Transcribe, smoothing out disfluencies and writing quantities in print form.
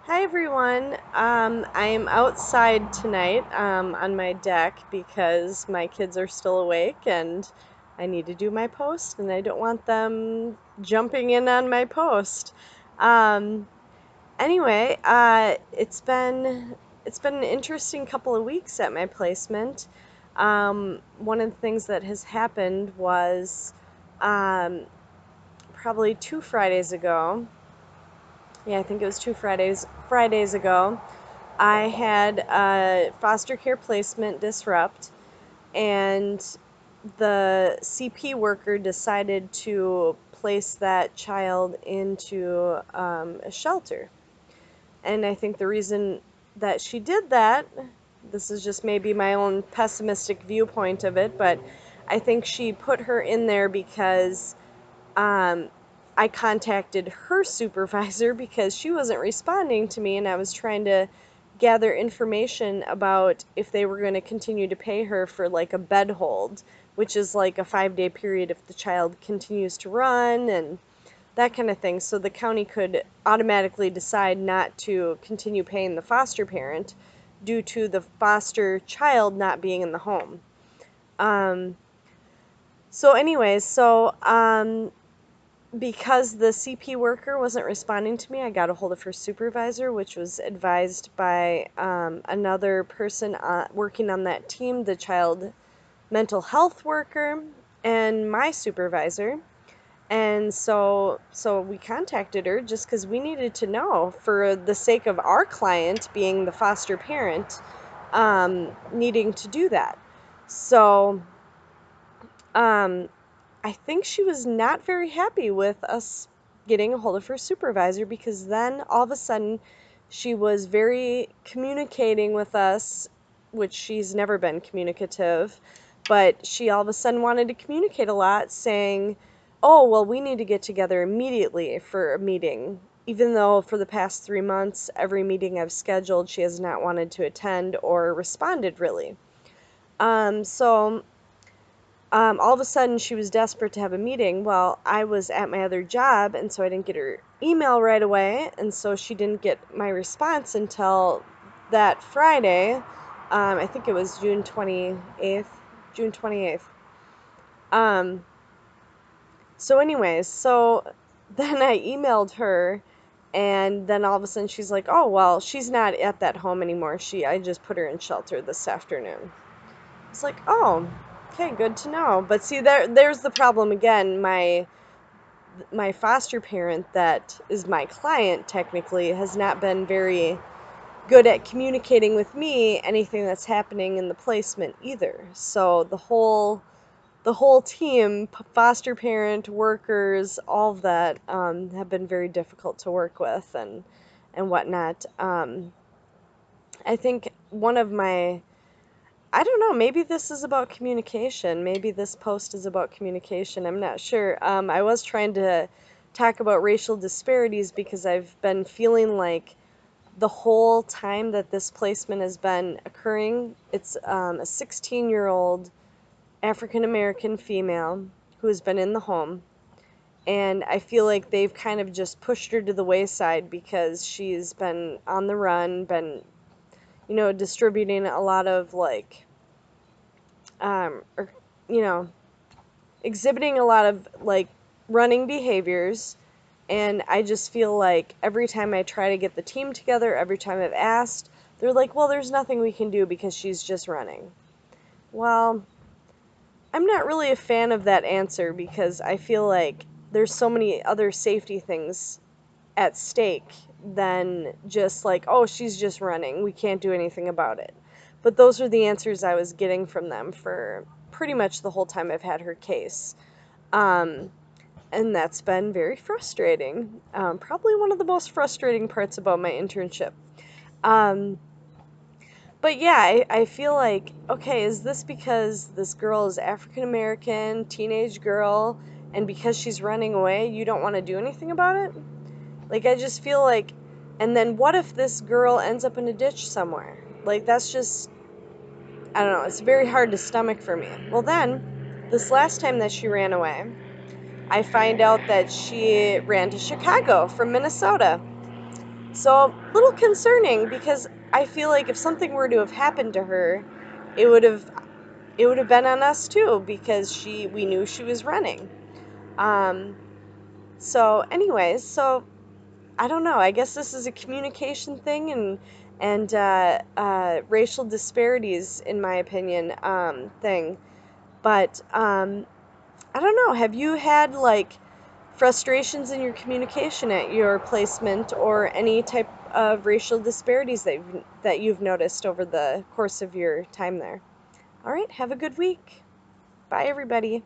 Hi everyone. I am outside tonight on my deck because my kids are still awake and I need to do my post and I don't want them jumping in on my post. Um, anyway, it's been an interesting couple of weeks at my placement. One of the things that has happened was um, probably 2 Fridays ago. Yeah, I think it was 2 Fridays ago. I had a foster care placement disrupt, and the CP worker decided to place that child into a shelter. And I think the reason that she did that, this is just maybe my own pessimistic viewpoint of it, but I think she put her in there because um, I contacted her supervisor because she wasn't responding to me, and I was trying to gather information about if they were going to continue to pay her for like a bed hold, which is like a 5-day period if the child continues to run and that kind of thing. So the county could automatically decide not to continue paying the foster parent due to the foster child not being in the home. Um, so because the CP worker wasn't responding to me, I got a hold of her supervisor, which was advised by another person working on that team, the child mental health worker, and my supervisor. And so we contacted her just because we needed to know for the sake of our client being the foster parent, needing to do that. So um, I think she was not very happy with us getting a hold of her supervisor because then all of a sudden she was very communicating with us, which she's never been communicative, but she all of a sudden wanted to communicate a lot, saying, "Oh, well, we need to get together immediately for a meeting." Even though for the past 3 months, every meeting I've scheduled, she has not wanted to attend or responded really. So all of a sudden she was desperate to have a meeting. Well, I was at my other job, and so I didn't get her email right away, and so she didn't get my response until that Friday. I think it was June 28th. June 28th. Um, so then I emailed her, and then all of a sudden she's like, "Oh, well, she's not at that home anymore. I just put her in shelter this afternoon." It's like, "Oh, okay, good to know." But see, there's the problem again. My foster parent that is my client technically has not been very good at communicating with me anything that's happening in the placement either. So the whole team, foster parent, workers, all of that, have been very difficult to work with and whatnot. I think one of my I don't know. Maybe this is about communication. Maybe this post is about communication. I'm not sure. I was trying to talk about racial disparities because I've been feeling like the whole time that this placement has been occurring, it's a 16-year-old African American female who has been in the home. And I feel like they've kind of just pushed her to the wayside because she's been on the run, been, distributing a lot of like or you know, exhibiting a lot of like running behaviors. And I just feel like every time I try to get the team together, every time I've asked, they're like, well, there's nothing we can do because she's just running. Well, I'm not really a fan of that answer because I feel like there's so many other safety things at stake than just like, oh, she's just running. We can't do anything about it. But those are the answers I was getting from them for pretty much the whole time I've had her case. Um, and that's been very frustrating. Probably one of the most frustrating parts about my internship. Um, but yeah, I feel like, okay, is this because this girl is African American, teenage girl, and because she's running away, you don't want to do anything about it? Like, I just feel like, and then what if this girl ends up in a ditch somewhere? Like, that's just, I don't know, it's very hard to stomach for me. Well, then, this last time that she ran away, I find out that she ran to Chicago from Minnesota. So a little concerning because I feel like if something were to have happened to her, it would have it would have been on us too because we knew she was running. Um, so anyways, so I don't know. I guess this is a communication thing and racial disparities, in my opinion, thing. But I don't know. Have you had like frustrations in your communication at your placement or any type of racial disparities that you've noticed over the course of your time there? All right. Have a good week. Bye, everybody.